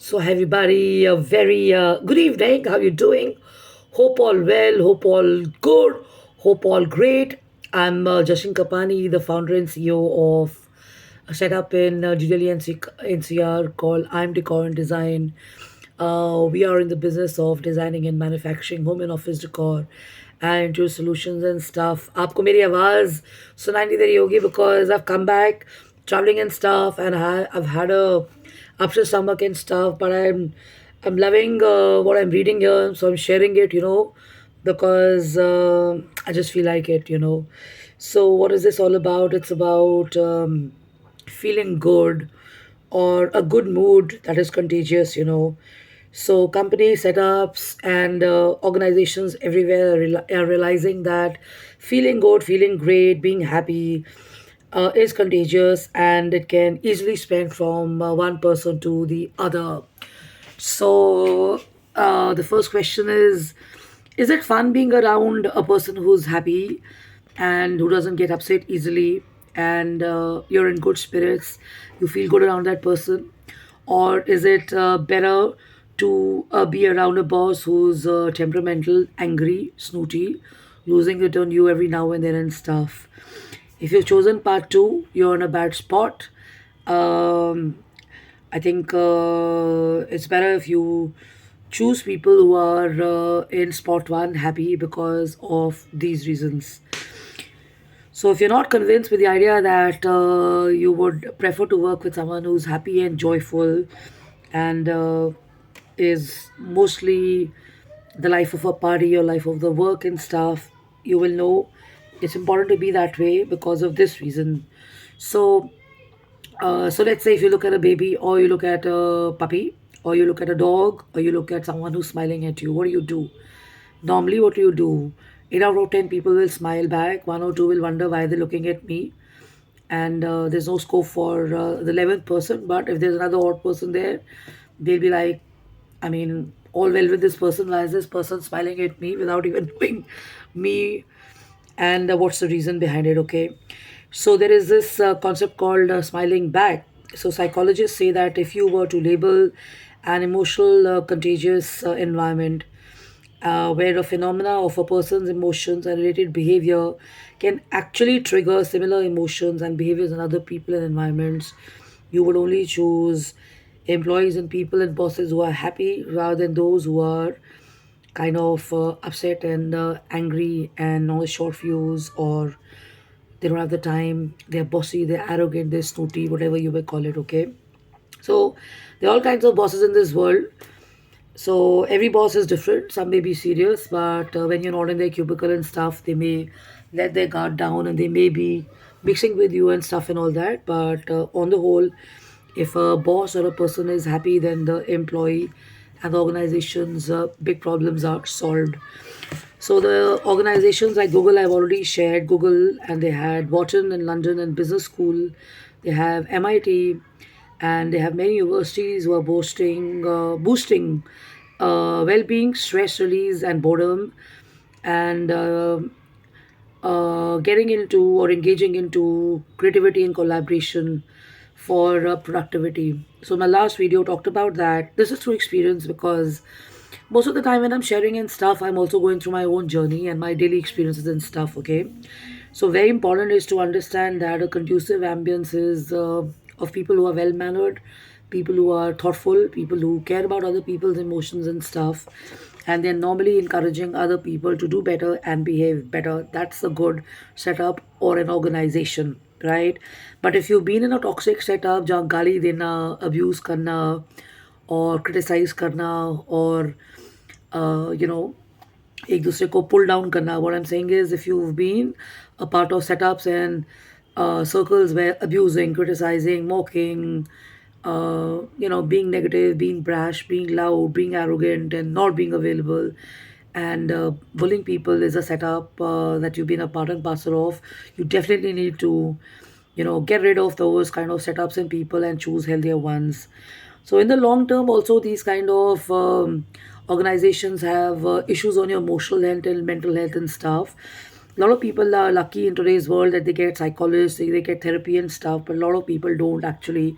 So, everybody, a very good evening. How you doing? Hope all well. Hope all good. Hope all great. I'm Jashin Kapani, the founder and CEO of a setup in New Delhi NCR called I'm Decor and Design. We are in the business of designing and manufacturing home and office decor and interior solutions and stuff. आपको मेरी आवाज़ सुनाई नहीं दे रही होगी because I've come back traveling and stuff and I've had a upset stomach and stuff, but I'm loving what I'm reading here, so I'm sharing it, because I just feel like it. So what is this all about? It's about feeling good or a good mood that is contagious. So company setups and organizations everywhere are realizing that feeling good, feeling great, being happy is contagious and it can easily spread from one person to the other. So the first question is it fun being around a person who's happy and who doesn't get upset easily and you're in good spirits, you feel good around that person? Or is it better to be around a boss who's temperamental, angry, snooty, losing it on you every now and then and stuff? If you've chosen part two, you're in a bad spot. Um, I think it's better if you choose people who are in spot one happy because of these reasons. So, if you're not convinced with the idea that you would prefer to work with someone who's happy and joyful and is mostly the life of a party or life of the work and stuff, you will know it's important to be that way because of this reason. So, so let's say if you look at a baby, or you look at a puppy, or you look at a dog, or you look at someone who's smiling at you, what do you do? Normally, what do you do? 8 out of 10 people will smile back. One or two will wonder why they're looking at me, and there's no scope for the 11th person. But if there's another odd person there, they'll be like, I mean, all well with this person. Why is this person smiling at me without even knowing me? And what's the reason behind it? Okay, so there is this concept called smiling back. So psychologists say that if you were to label an emotional contagious environment where a phenomena of a person's emotions and related behavior can actually trigger similar emotions and behaviors in other people and environments, you would only choose employees and people and bosses who are happy rather than those who are kind of upset and angry and on a short fuse, or they don't have the time, they're bossy, they're arrogant, they're snooty, whatever you may call it. Okay, so there are all kinds of bosses in this world. So every boss is different. Some may be serious, but when you're not in their cubicle and stuff, they may let their guard down and they may be mixing with you and stuff and all that. But on the whole, if a boss or a person is happy, then the employee and the organization's big problems are solved. So the organizations like Google, I've already shared Google, and they had Wharton in London and Business School. They have MIT, and they have many universities who are boosting well-being, stress release, and boredom, and getting into or engaging into creativity and collaboration for productivity. So my last video talked about that. This is through experience because most of the time when I'm sharing and stuff, I'm also going through my own journey and my daily experiences and stuff. Okay, so very important is to understand that a conducive ambience is of people who are well mannered, people who are thoughtful, people who care about other people's emotions and stuff, and they're normally encouraging other people to do better and behave better. That's a good setup or an organization, right? But if you've been in a toxic setup जहाँ गाली देना, abuse करना, और criticize करना, और you know, एक दूसरे को pull down करना. What I'm saying is, if you've been a part of setups and circles where abusing, criticizing, mocking, being negative, being brash, being loud, being arrogant, and not being available, and bullying people is a setup that you've been a part and parcel of, you definitely need to, get rid of those kind of setups and people and choose healthier ones. So in the long term, also these kind of organizations have issues on your emotional health and mental health and stuff. A lot of people are lucky in today's world that they get psychologists, they get therapy and stuff, but a lot of people don't actually.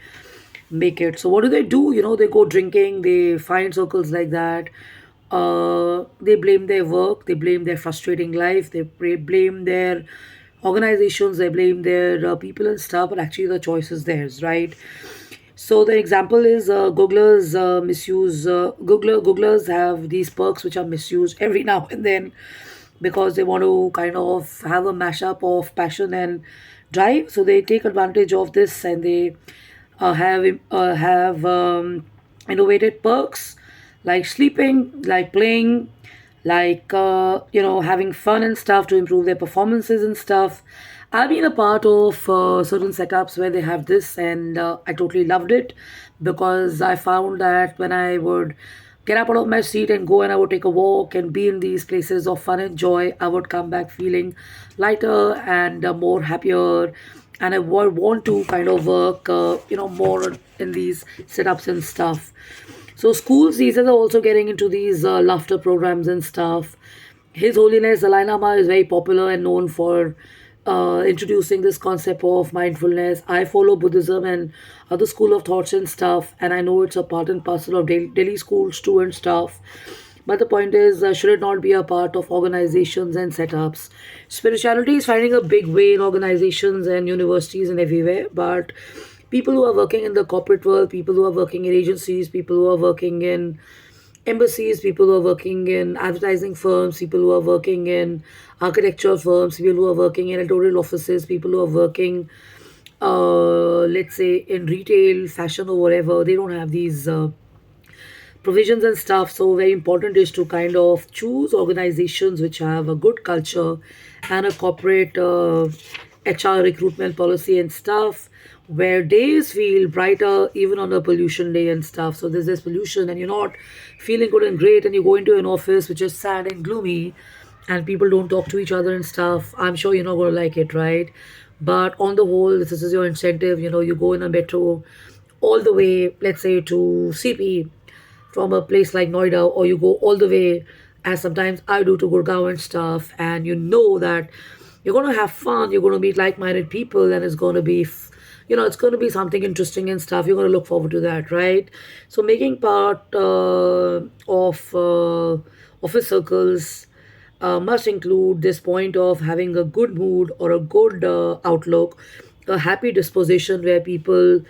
make it. So what do they do? They go drinking, they find circles like that. They blame their work, they blame their frustrating life, they blame their organizations, they blame their people and stuff, but actually the choice is theirs, right? So the example is Googlers misuse Googlers have these perks which are misused every now and then because they want to kind of have a mashup of passion and drive. So they take advantage of this and they have innovated perks like sleeping, like playing, like having fun and stuff to improve their performances and stuff. I've been a part of certain setups where they have this, and I totally loved it because I found that when I would get up out of my seat and go and I would take a walk and be in these places of fun and joy, I would come back feeling lighter and more happier. And I would want to kind of work, more in these setups and stuff. So schools these days are also getting into these laughter programs and stuff. His Holiness Dalai Lama is very popular and known for introducing this concept of mindfulness. I follow Buddhism and other school of thoughts and stuff, and I know it's a part and parcel of daily schools too and stuff. But the point is, should it not be a part of organizations and setups? Spirituality is finding a big way in organizations and universities and everywhere, but people who are working in the corporate world, people who are working in agencies, people who are working in embassies, people who are working in advertising firms, people who are working in architecture firms, people who are working in editorial offices, people who are working, let's say, in retail, fashion, or whatever, they don't have these provisions and stuff. So very important is to kind of choose organizations which have a good culture and a corporate HR recruitment policy and stuff where days feel brighter even on a pollution day and stuff. So there's this pollution and you're not feeling good and great and you go into an office which is sad and gloomy and people don't talk to each other and stuff. I'm sure you're not going to like it, right? But on the whole, this is your incentive. You go in a metro all the way, let's say, to CP from a place like Noida, or you go all the way, as sometimes I do, to Gurgaon and stuff, and you know that you're going to have fun, you're going to meet like minded people, and it's going to be, it's going to be something interesting and stuff. You're going to look forward to that, right? So, making part of office circles must include this point of having a good mood or a good outlook, a happy disposition where people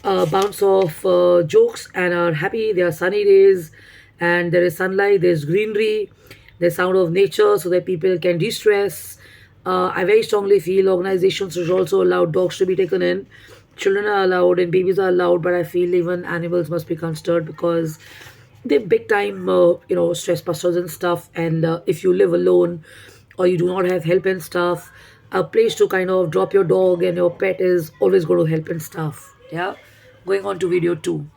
bounce off jokes and are happy. There are sunny days and there is sunlight, there's greenery, there's sound of nature so that people can de-stress. I very strongly feel organizations should also allow dogs to be taken in. Children are allowed and babies are allowed, but I feel even animals must be considered because they're big time, stress busters and stuff. And if you live alone or you do not have help and stuff, a place to kind of drop your dog and your pet is always going to help and stuff. Yeah. Going on to video two.